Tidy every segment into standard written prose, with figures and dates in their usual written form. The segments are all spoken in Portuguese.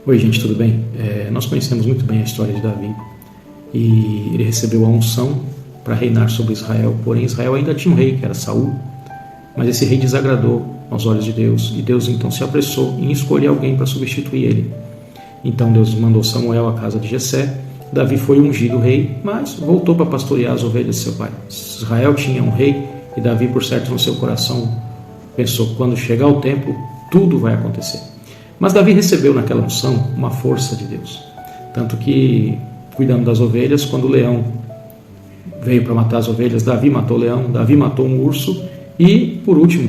Oi gente, tudo bem? Nós conhecemos muito bem a história de Davi e ele recebeu a unção para reinar sobre Israel, porém Israel ainda tinha um rei, que era Saul, mas esse rei desagradou aos olhos de Deus e Deus então se apressou em escolher alguém para substituir ele. Então Deus mandou Samuel à casa de Jessé. Davi foi ungido rei, mas voltou para pastorear as ovelhas de seu pai. Israel tinha um rei e Davi, por certo, no seu coração pensou: quando chegar o tempo, tudo vai acontecer. Mas Davi recebeu naquela unção uma força de Deus. Tanto que, cuidando das ovelhas, quando o leão veio para matar as ovelhas, Davi matou o leão, Davi matou um urso. E, por último,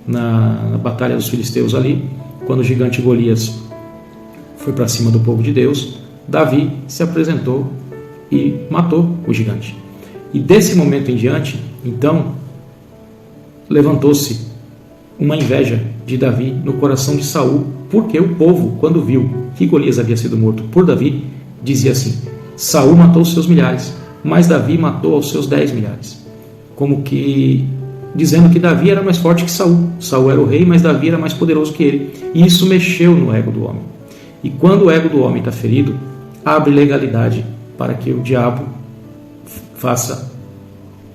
na batalha dos filisteus ali, quando o gigante Golias foi para cima do povo de Deus, Davi se apresentou e matou o gigante. E desse momento em diante, então, levantou-se uma inveja de Davi no coração de Saul, porque o povo, quando viu que Golias havia sido morto por Davi, dizia assim: Saul matou os seus milhares, mas Davi matou aos seus 10 milhares. Como que dizendo que Davi era mais forte que Saul. Saul era o rei, mas Davi era mais poderoso que ele. E isso mexeu no ego do homem. E quando o ego do homem está ferido, abre legalidade para que o diabo faça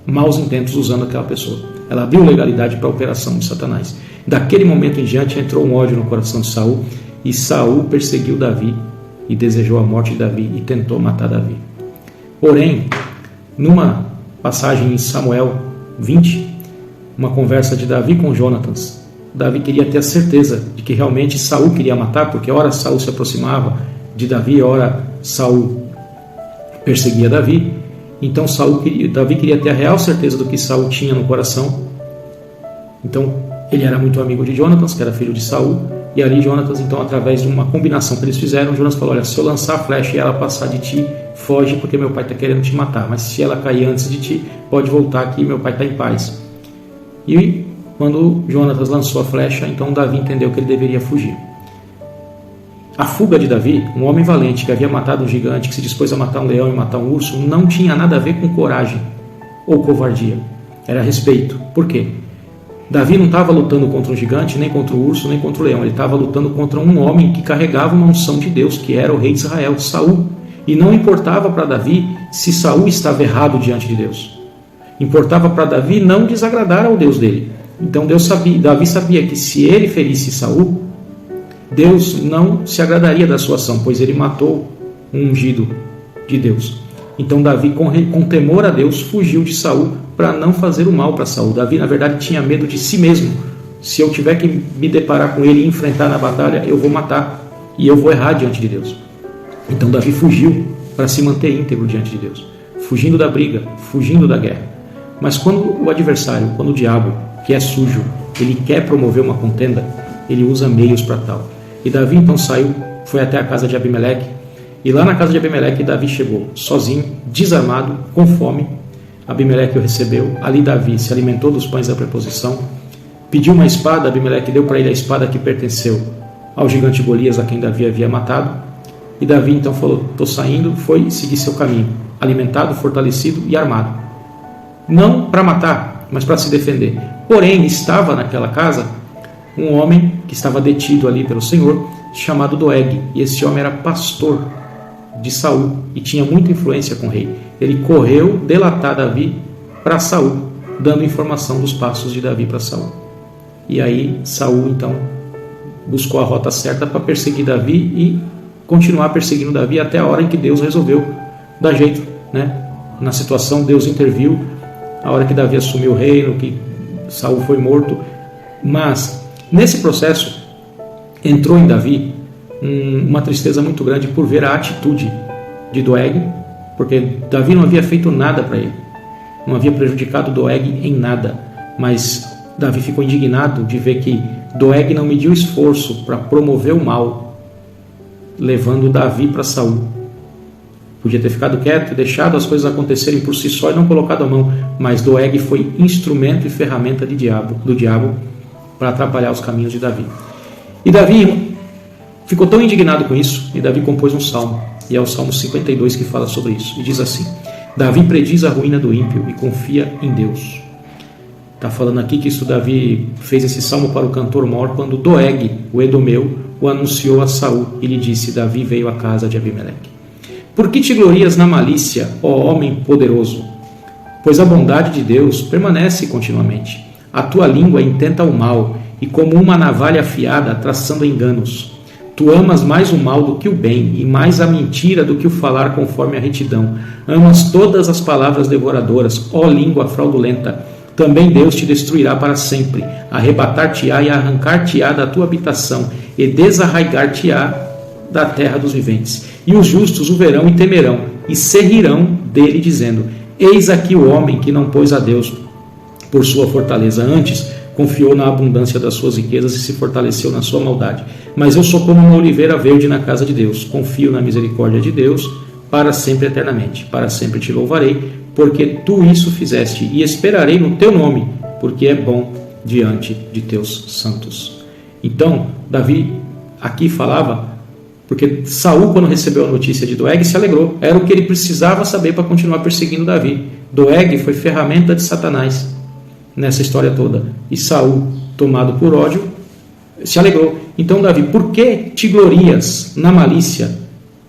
maus intentos usando aquela pessoa. Ela abriu legalidade para a operação de Satanás. Daquele momento em diante entrou um ódio no coração de Saul, e Saul perseguiu Davi e desejou a morte de Davi e tentou matar Davi. Porém, numa passagem em Samuel 20, uma conversa de Davi com Jonatas, Davi queria ter a certeza de que realmente Saul queria matar, porque ora Saul se aproximava de Davi, ora Saul perseguia Davi. Então Davi queria ter a real certeza do que Saul tinha no coração. Então ele era muito amigo de Jonatas, que era filho de Saul, e ali Jonatas, então, através de uma combinação que eles fizeram, Jonatas falou: olha, se eu lançar a flecha e ela passar de ti, foge, porque meu pai está querendo te matar, mas se ela cair antes de ti, pode voltar aqui, meu pai está em paz. E quando Jonatas lançou a flecha, então Davi entendeu que ele deveria fugir. A fuga de Davi, um homem valente que havia matado um gigante, que se dispôs a matar um leão e matar um urso, não tinha nada a ver com coragem ou covardia. Era respeito. Por quê? Davi não estava lutando contra um gigante, nem contra o urso, nem contra o leão. Ele estava lutando contra um homem que carregava uma unção de Deus, que era o rei de Israel, Saul. E não importava para Davi se Saul estava errado diante de Deus. Importava para Davi não desagradar ao Deus dele. Então Davi sabia que se ele ferisse Saul, Deus não se agradaria da sua ação, pois ele matou um ungido de Deus. Então Davi, com temor a Deus, fugiu de Saul para não fazer o mal para Saul. Davi, na verdade, tinha medo de si mesmo. Se eu tiver que me deparar com ele e enfrentar na batalha, eu vou matar e eu vou errar diante de Deus. Então Davi fugiu para se manter íntegro diante de Deus, fugindo da briga, fugindo da guerra. Mas quando o adversário, quando o diabo, que é sujo, ele quer promover uma contenda, ele usa meios para tal. E Davi então saiu, foi até a casa de Abimeleque, e lá na casa de Abimeleque Davi chegou sozinho, desarmado, com fome. Abimeleque o recebeu, ali Davi se alimentou dos pães da preposição, pediu uma espada, Abimeleque deu para ele a espada que pertenceu ao gigante Golias, a quem Davi havia matado, e Davi então falou: estou saindo, foi seguir seu caminho, alimentado, fortalecido e armado. Não para matar, mas para se defender. Porém, estava naquela casa um homem que estava detido ali pelo Senhor, chamado Doeg, e esse homem era pastor de Saul e tinha muita influência com o rei. Ele correu delatar Davi para Saul, dando informação dos passos de Davi para Saul. E aí Saul então buscou a rota certa para perseguir Davi e continuar perseguindo Davi até a hora em que Deus resolveu dar jeito, na situação. Deus interviu, a hora que Davi assumiu o reino, que Saul foi morto. Mas nesse processo entrou em Davi uma tristeza muito grande por ver a atitude de Doeg, porque Davi não havia feito nada para ele, não havia prejudicado Doeg em nada, mas Davi ficou indignado de ver que Doeg não mediu esforço para promover o mal, levando Davi para Saul. Podia ter ficado quieto e deixado as coisas acontecerem por si só e não colocado a mão, mas Doeg foi instrumento e ferramenta do diabo para atrapalhar os caminhos de Davi. E Davi ficou tão indignado com isso, e Davi compôs um salmo, e é o Salmo 52 que fala sobre isso, e diz assim: Davi prediz a ruína do ímpio e confia em Deus. Está falando aqui que Davi fez esse salmo para o cantor mor quando Doeg, o Edomeu, o anunciou a Saul e lhe disse: Davi veio à casa de Abimeleque. Por que te glorias na malícia, ó homem poderoso? Pois a bondade de Deus permanece continuamente. A tua língua intenta o mal, e como uma navalha afiada, traçando enganos. Tu amas mais o mal do que o bem, e mais a mentira do que o falar conforme a retidão. Amas todas as palavras devoradoras, ó língua fraudulenta. Também Deus te destruirá para sempre, arrebatar-te-á e arrancar-te-á da tua habitação, e desarraigar-te-á da terra dos viventes. E os justos o verão e temerão, e se rirão dele, dizendo: Eis aqui o homem que não pôs a Deus por sua fortaleza, antes confiou na abundância das suas riquezas e se fortaleceu na sua maldade. Mas eu sou como uma oliveira verde na casa de Deus, confio na misericórdia de Deus para sempre eternamente. Para sempre te louvarei, porque tu isso fizeste, e esperarei no teu nome, porque é bom diante de teus santos. Então, Davi aqui falava, porque Saul, quando recebeu a notícia de Doeg, se alegrou. Era o que ele precisava saber para continuar perseguindo Davi. Doeg foi ferramenta de Satanás nessa história toda. E Saul, tomado por ódio, se alegrou. Então, Davi, por que te glorias na malícia?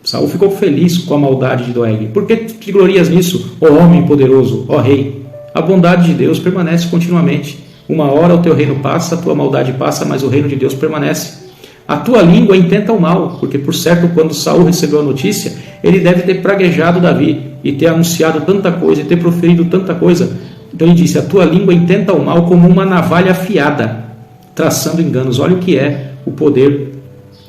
Saul ficou feliz com a maldade de Doeg. Por que te glorias nisso, ó homem poderoso, ó rei? A bondade de Deus permanece continuamente. Uma hora o teu reino passa, a tua maldade passa, mas o reino de Deus permanece. A tua língua intenta o mal, porque por certo, quando Saul recebeu a notícia, ele deve ter praguejado Davi e ter anunciado tanta coisa e ter proferido tanta coisa. Então ele disse: a tua língua intenta o mal como uma navalha afiada, traçando enganos. Olha o que é o poder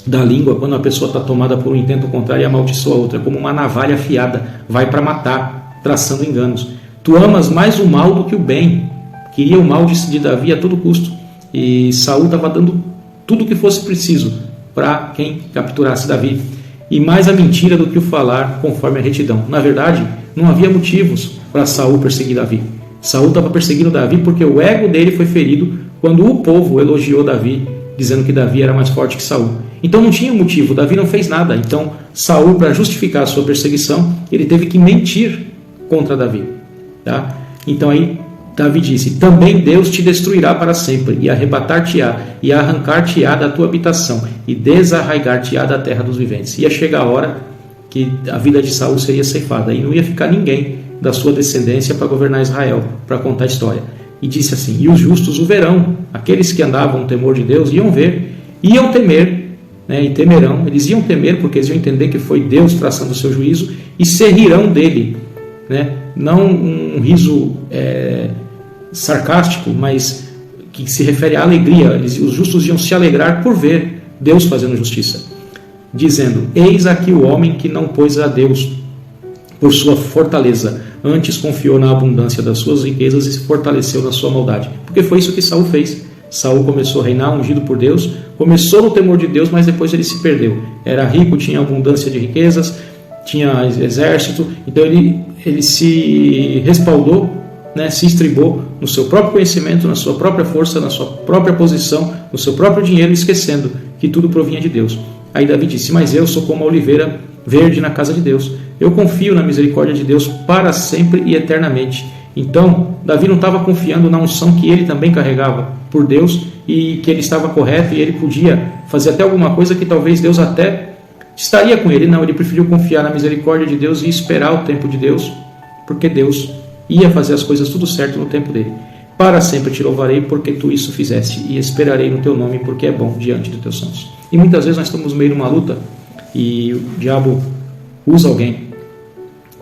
da língua quando a pessoa está tomada por um intento contrário e amaldiçoa a outra, como uma navalha afiada, vai para matar, traçando enganos. Tu amas mais o mal do que o bem. Queria o mal de Davi a todo custo, e Saul estava dando tudo o que fosse preciso para quem capturasse Davi, e mais a mentira do que o falar conforme a retidão. Na verdade, não havia motivos para Saul perseguir Davi. Saul estava perseguindo Davi porque o ego dele foi ferido quando o povo elogiou Davi, dizendo que Davi era mais forte que Saul. Então não tinha motivo, Davi não fez nada. Então Saul, para justificar a sua perseguição, ele teve que mentir contra Davi. Tá? Então aí Davi disse: também Deus te destruirá para sempre, e arrebatar-te-á, e arrancar-te-á da tua habitação, e desarraigar-te-á da terra dos viventes. Ia chegar a hora que a vida de Saul seria ceifada, e não ia ficar ninguém da sua descendência para governar Israel, para contar a história. E disse assim: e os justos o verão, aqueles que andavam no temor de Deus iam ver, iam temer, né, e temerão. Eles iam temer porque eles iam entender que foi Deus traçando o seu juízo, e se rirão dele, né? Não um riso sarcástico, mas que se refere à alegria. Os justos iam se alegrar por ver Deus fazendo justiça, dizendo: eis aqui o homem que não pôs a Deus por sua fortaleza, antes confiou na abundância das suas riquezas e se fortaleceu na sua maldade. Porque foi isso que Saul fez. Saul começou a reinar ungido por Deus, começou no temor de Deus, mas depois ele se perdeu. Era rico, tinha abundância de riquezas, tinha exército, então ele se respaldou, né, se estribou no seu próprio conhecimento, na sua própria força, na sua própria posição, no seu próprio dinheiro, esquecendo que tudo provinha de Deus. Aí Davi disse: mas eu sou como a oliveira verde na casa de Deus. Eu confio na misericórdia de Deus para sempre e eternamente. Então, Davi não estava confiando na unção que ele também carregava por Deus e que ele estava correto e ele podia fazer até alguma coisa que talvez Deus até estaria com ele. Não, ele preferiu confiar na misericórdia de Deus e esperar o tempo de Deus, porque Deus ia fazer as coisas tudo certo no tempo dele. Para sempre te louvarei, porque tu isso fizeste, e esperarei no teu nome, porque é bom diante dos teus santos. E muitas vezes nós estamos no meio de uma luta e o diabo usa alguém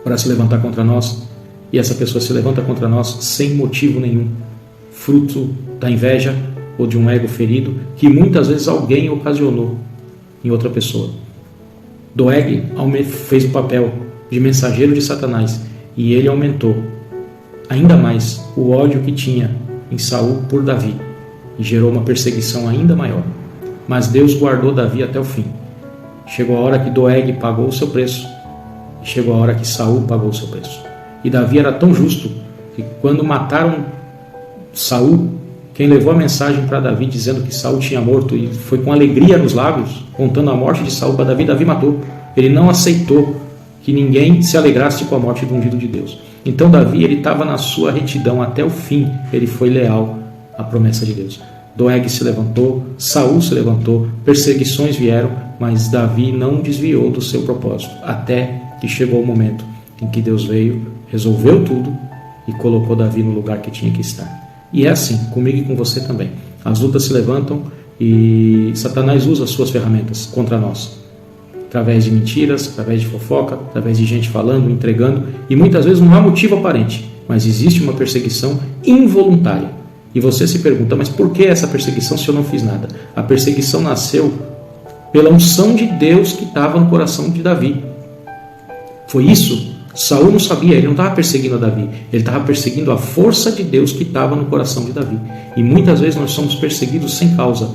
para se levantar contra nós, e essa pessoa se levanta contra nós sem motivo nenhum, fruto da inveja ou de um ego ferido que muitas vezes alguém ocasionou em outra pessoa. Doeg fez o papel de mensageiro de Satanás, e ele aumentou ainda mais o ódio que tinha em Saul por Davi, e gerou uma perseguição ainda maior. Mas Deus guardou Davi até o fim. Chegou a hora que Doeg pagou o seu preço, e chegou a hora que Saul pagou o seu preço. E Davi era tão justo que quando mataram Saul, quem levou a mensagem para Davi dizendo que Saul tinha morto, e foi com alegria nos lábios, contando a morte de Saul para Davi, Davi matou. Ele não aceitou que ninguém se alegrasse com a morte do ungido de Deus. Então Davi, ele estava na sua retidão até o fim, ele foi leal à promessa de Deus. Doeg se levantou, Saul se levantou, perseguições vieram, mas Davi não desviou do seu propósito, até que chegou o momento em que Deus veio, resolveu tudo e colocou Davi no lugar que tinha que estar. E é assim, comigo e com você também. As lutas se levantam e Satanás usa as suas ferramentas contra nós, através de mentiras, através de fofoca, através de gente falando, entregando, e muitas vezes não há motivo aparente, mas existe uma perseguição involuntária. E você se pergunta, mas por que essa perseguição se eu não fiz nada? A perseguição nasceu pela unção de Deus que estava no coração de Davi. Foi isso. Saul não sabia, ele não estava perseguindo a Davi, ele estava perseguindo a força de Deus que estava no coração de Davi. E muitas vezes nós somos perseguidos sem causa.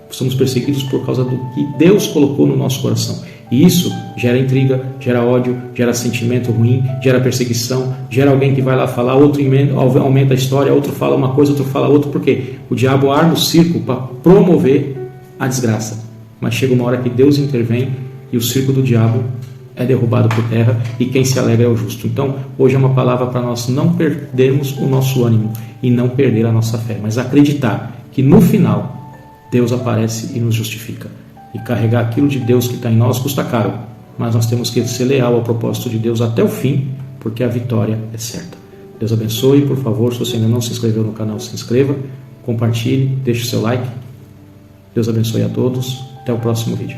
Somos perseguidos por causa do que Deus colocou no nosso coração. E isso gera intriga, gera ódio, gera sentimento ruim, gera perseguição, gera alguém que vai lá falar, outro aumenta a história, outro fala uma coisa, outro fala outra, porque o diabo arma o circo para promover a desgraça. Mas chega uma hora que Deus intervém e o circo do diabo é derrubado por terra e quem se alegra é o justo. Então, hoje é uma palavra para nós não perdermos o nosso ânimo e não perder a nossa fé, mas acreditar que no final Deus aparece e nos justifica. E carregar aquilo de Deus que está em nós custa caro, mas nós temos que ser leal ao propósito de Deus até o fim, porque a vitória é certa. Deus abençoe, por favor, se você ainda não se inscreveu no canal, se inscreva, compartilhe, deixe o seu like. Deus abençoe a todos, até o próximo vídeo.